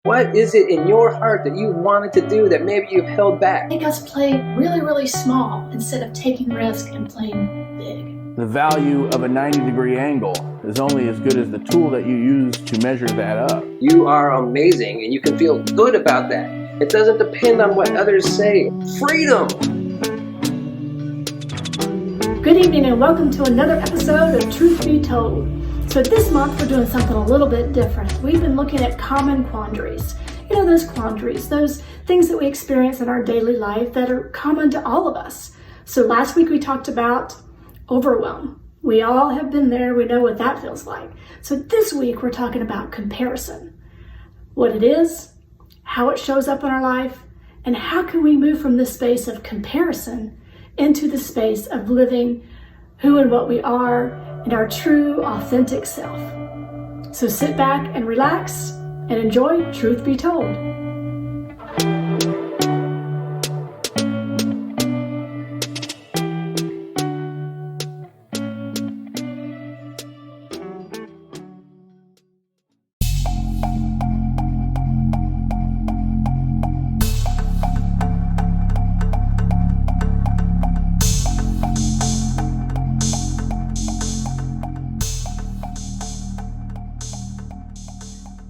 What is it in your heart that you wanted to do that maybe you've held back? Make us play really, really small instead of taking risk and playing big. The value of a 90-degree angle is only as good as the tool that you use to measure that up. You are amazing and you can feel good about that. It doesn't depend on what others say. Freedom! Good evening and welcome to another episode of Truth Be Told. So this month we're doing something a little bit different. We've been looking at common quandaries. You know, those quandaries, those things that we experience in our daily life that are common to all of us. So last week we talked about overwhelm. We all have been there. We know what that feels like. So this week we're talking about comparison. What it is, how it shows up in our life, and how can we move from this space of comparison into the space of living who and what we are and our true, authentic self. So sit back and relax and enjoy Truth Be Told.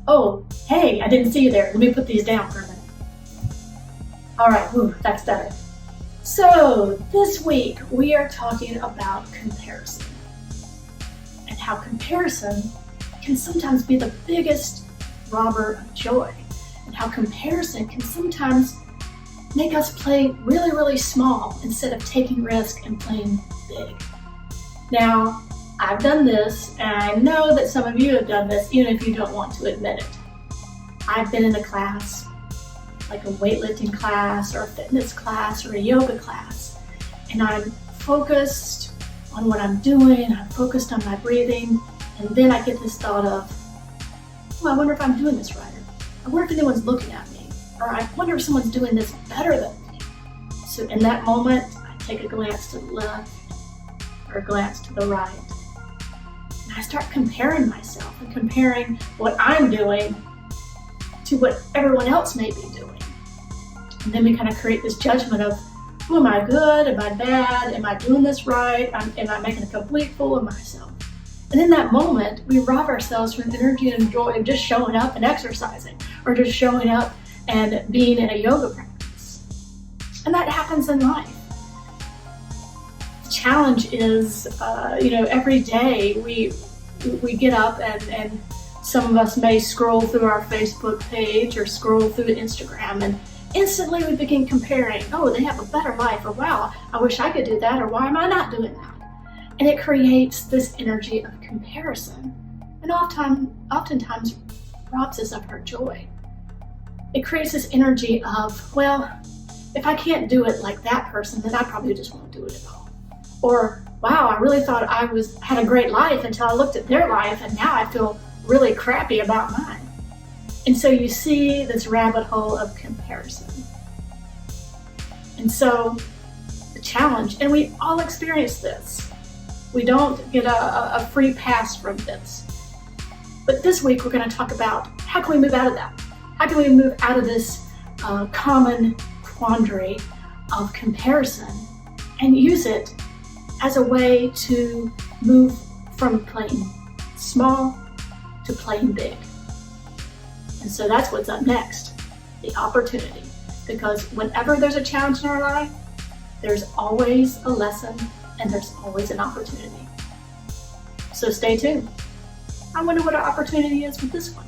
Oh, hey, I didn't see you there. Let me put these down for a minute. All right, that's better. So this week we are talking about comparison and how comparison can sometimes be the biggest robber of joy, and how comparison can sometimes make us play really, really small instead of taking risk and playing big. Now, I've done this, and I know that some of you have done this, even if you don't want to admit it. I've been in a class, like a weightlifting class, or a fitness class, or a yoga class, and I'm focused on what I'm doing, I'm focused on my breathing, and then I get this thought of, I wonder if I'm doing this right, or I wonder if anyone's looking at me, or I wonder if someone's doing this better than me. So in that moment, I take a glance to the left, or a glance to the right. I start comparing myself and comparing what I'm doing to what everyone else may be doing. And then we kind of create this judgment of, am I good? Am I bad? Am I doing this right? Am I making a complete fool of myself? And in that moment, we rob ourselves from energy and joy of just showing up and exercising, or just showing up and being in a yoga practice. And that happens in life. Challenge is, every day we get up and some of us may scroll through our Facebook page or scroll through Instagram, and instantly we begin comparing, they have a better life, or wow, I wish I could do that, or why am I not doing that? And it creates this energy of comparison, and oftentimes robs us of our joy. It creates this energy of, if I can't do it like that person, then I probably just won't do it at all. Or, wow, I really thought I had a great life until I looked at their life, and now I feel really crappy about mine. And so you see this rabbit hole of comparison. And so the challenge, and we all experience this. We don't get a free pass from this. But this week we're going to talk about how can we move out of that? How can we move out of this common quandary of comparison and use it as a way to move from playing small to playing big. And so that's what's up next, the opportunity. Because whenever there's a challenge in our life, there's always a lesson and there's always an opportunity. So stay tuned. I wonder what our opportunity is with this one.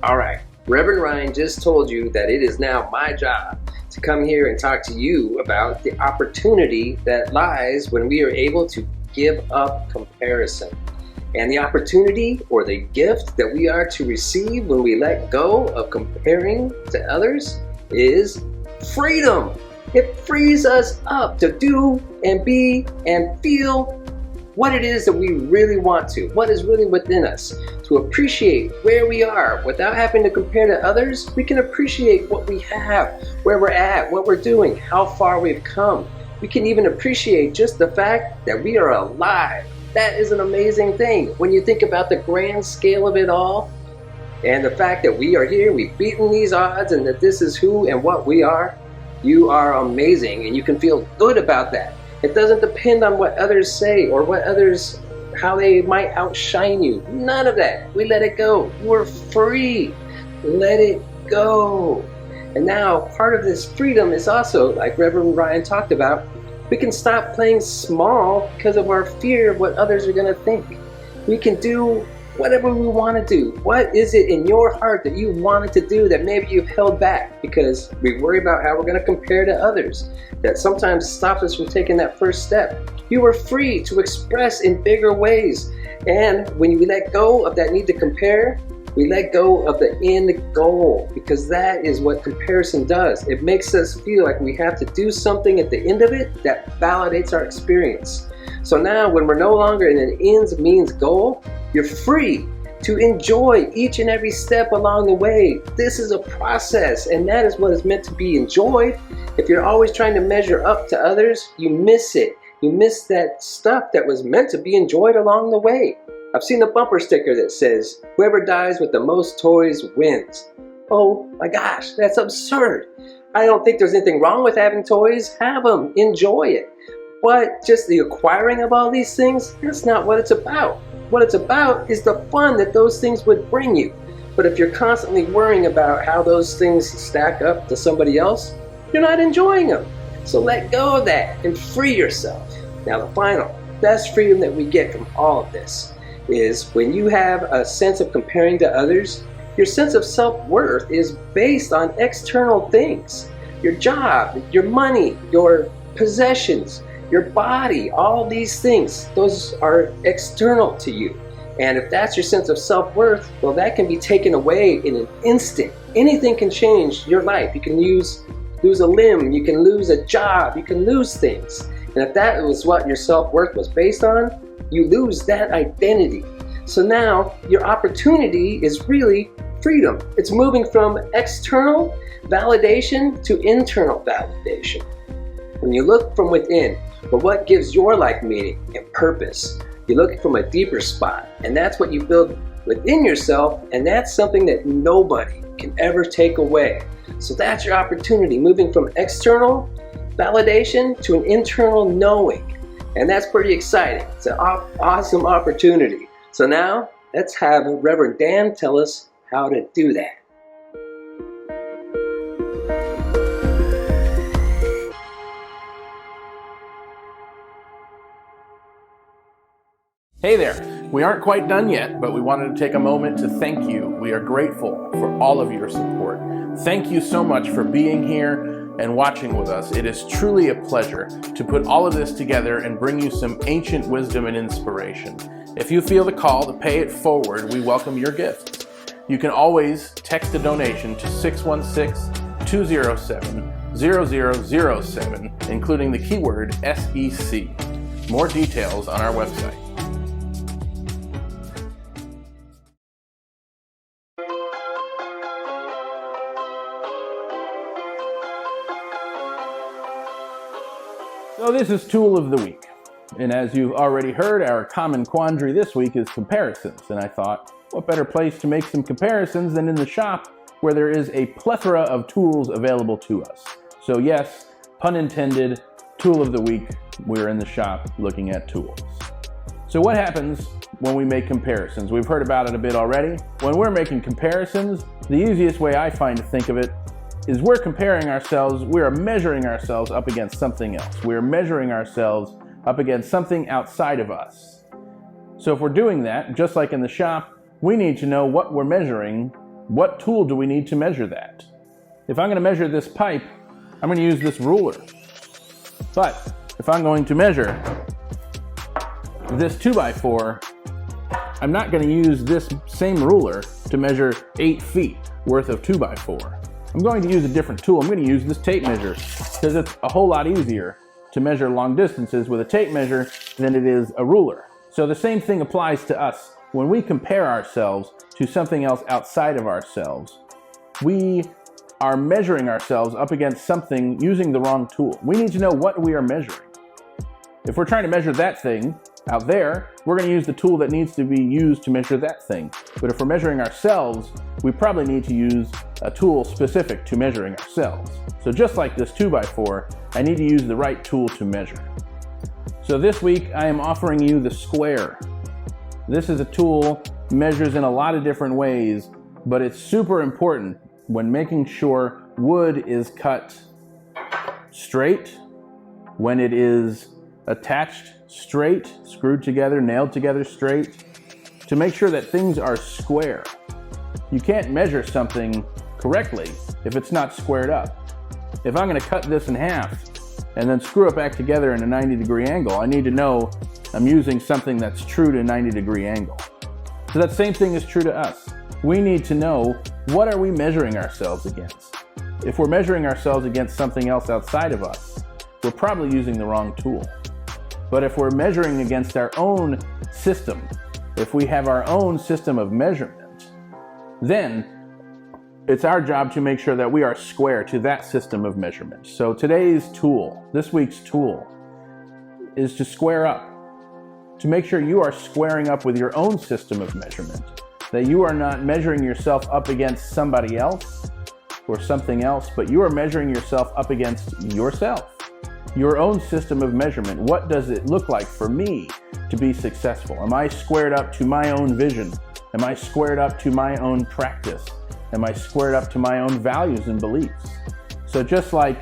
All right, Reverend Ryan just told you that it is now my job to come here and talk to you about the opportunity that lies when we are able to give up comparison. And the opportunity or the gift that we are to receive when we let go of comparing to others is freedom. It frees us up to do and be and feel what it is that we really want to, what is really within us, to appreciate where we are without having to compare to others. We can appreciate what we have, where we're at, what we're doing, how far we've come. We can even appreciate just the fact that we are alive. That is an amazing thing. When you think about the grand scale of it all, and the fact that we are here, we've beaten these odds, and that this is who and what we are, you are amazing, and you can feel good about that. It doesn't depend on what others say or what others, how they might outshine you. None of that. We let it go. We're free. Let it go. And now part of this freedom is also, like Reverend Ryan talked about, we can stop playing small because of our fear of what others are going to think. We can do whatever we want to do. What is it in your heart that you wanted to do that maybe you've held back because we worry about how we're going to compare to others, that sometimes stops us from taking that first step? You are free to express in bigger ways. And when you let go of that need to compare, we let go of the end goal, because that is what comparison does. It makes us feel like we have to do something at the end of it that validates our experience. So now when we're no longer in an ends means goal, you're free to enjoy each and every step along the way. This is a process, and that is what is meant to be enjoyed. If you're always trying to measure up to others, you miss it. You miss that stuff that was meant to be enjoyed along the way. I've seen a bumper sticker that says, "Whoever dies with the most toys wins." Oh my gosh, that's absurd. I don't think there's anything wrong with having toys. Have them, enjoy it. But just the acquiring of all these things, that's not what it's about. What it's about is the fun that those things would bring you. But if you're constantly worrying about how those things stack up to somebody else, you're not enjoying them. So let go of that and free yourself. Now the final, best freedom that we get from all of this is when you have a sense of comparing to others, your sense of self-worth is based on external things. Your job, your money, your possessions, your body, all these things, those are external to you. And if that's your sense of self-worth, well, that can be taken away in an instant. Anything can change your life. You can lose a limb, you can lose a job, you can lose things. And if that was what your self-worth was based on, you lose that identity. So now your opportunity is really freedom. It's moving from external validation to internal validation. When you look from within for what gives your life meaning and purpose, you look from a deeper spot, and that's what you build within yourself, and that's something that nobody can ever take away. So that's your opportunity, moving from external validation to an internal knowing. And that's pretty exciting. It's an awesome opportunity. So now let's have Reverend Dan tell us how to do that. Hey there, we aren't quite done yet, but we wanted to take a moment to thank you. We are grateful for all of your support. Thank you so much for being here and watching with us. It is truly a pleasure to put all of this together and bring you some ancient wisdom and inspiration. If you feel the call to pay it forward, we welcome your gift. You can always text a donation to 616-207-0007, including the keyword SEC. More details on our website. So this is Tool of the Week. And as you've already heard, our common quandary this week is comparisons. And I thought, what better place to make some comparisons than in the shop, where there is a plethora of tools available to us. So yes, pun intended, Tool of the Week, we're in the shop looking at tools. So what happens when we make comparisons? We've heard about it a bit already. When we're making comparisons, the easiest way I find to think of it is we're comparing ourselves, we're measuring ourselves up against something else. We're measuring ourselves up against something outside of us. So if we're doing that, just like in the shop, we need to know what we're measuring. What tool do we need to measure that? If I'm going to measure this pipe, I'm going to use this ruler. But if I'm going to measure this 2x4, I'm not going to use this same ruler to measure 8 feet worth of 2x4. I'm going to use a different tool. I'm going to use this tape measure because it's a whole lot easier to measure long distances with a tape measure than it is a ruler. So the same thing applies to us. When we compare ourselves to something else outside of ourselves, we are measuring ourselves up against something using the wrong tool. We need to know what we are measuring. If we're trying to measure that thing out there, we're going to use the tool that needs to be used to measure that thing. But if we're measuring ourselves, we probably need to use a tool specific to measuring ourselves. So just like this 2x4, I need to use the right tool to measure. So this week, I am offering you the square. This is a tool, measures in a lot of different ways, but it's super important when making sure wood is cut straight, when it is attached straight, screwed together, nailed together straight, to make sure that things are square. You can't measure something correctly if it's not squared up. If I'm going to cut this in half and then screw it back together in a 90-degree angle, I need to know I'm using something that's true to a 90-degree angle. So that same thing is true to us. We need to know, what are we measuring ourselves against? If we're measuring ourselves against something else outside of us, we're probably using the wrong tool. But if we're measuring against our own system, if we have our own system of measurement, then it's our job to make sure that we are square to that system of measurement. So today's tool, this week's tool, is to square up, to make sure you are squaring up with your own system of measurement, that you are not measuring yourself up against somebody else or something else, but you are measuring yourself up against yourself. Your own system of measurement. What does it look like for me to be successful? Am I squared up to my own vision? Am I squared up to my own practice? Am I squared up to my own values and beliefs? So just like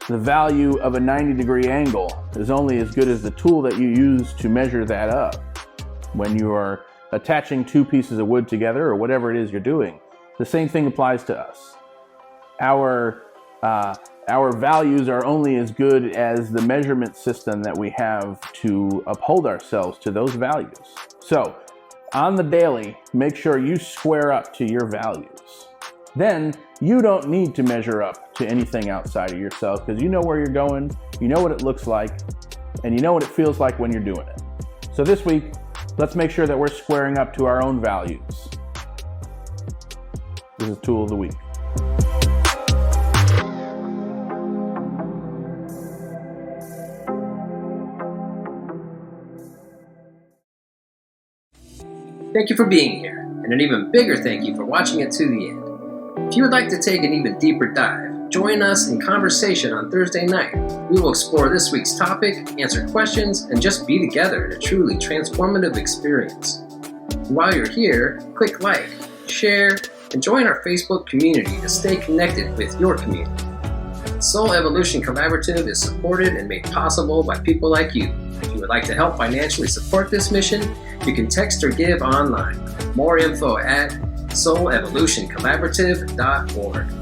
the value of a 90-degree angle is only as good as the tool that you use to measure that up, when you are attaching two pieces of wood together or whatever it is you're doing, the same thing applies to us. Our values are only as good as the measurement system that we have to uphold ourselves to those values. So, on the daily, make sure you square up to your values. Then, you don't need to measure up to anything outside of yourself because you know where you're going, you know what it looks like, and you know what it feels like when you're doing it. So this week, let's make sure that we're squaring up to our own values. This is Tool of the Week. Thank you for being here, and an even bigger thank you for watching it to the end. If you would like to take an even deeper dive, join us in conversation on Thursday night. We will explore this week's topic, answer questions, and just be together in a truly transformative experience. And while you're here, click like, share, and join our Facebook community to stay connected with your community. Soul Evolution Collaborative is supported and made possible by people like you. If you would like to help financially support this mission, you can text or give online. More info at soulevolutioncollaborative.org.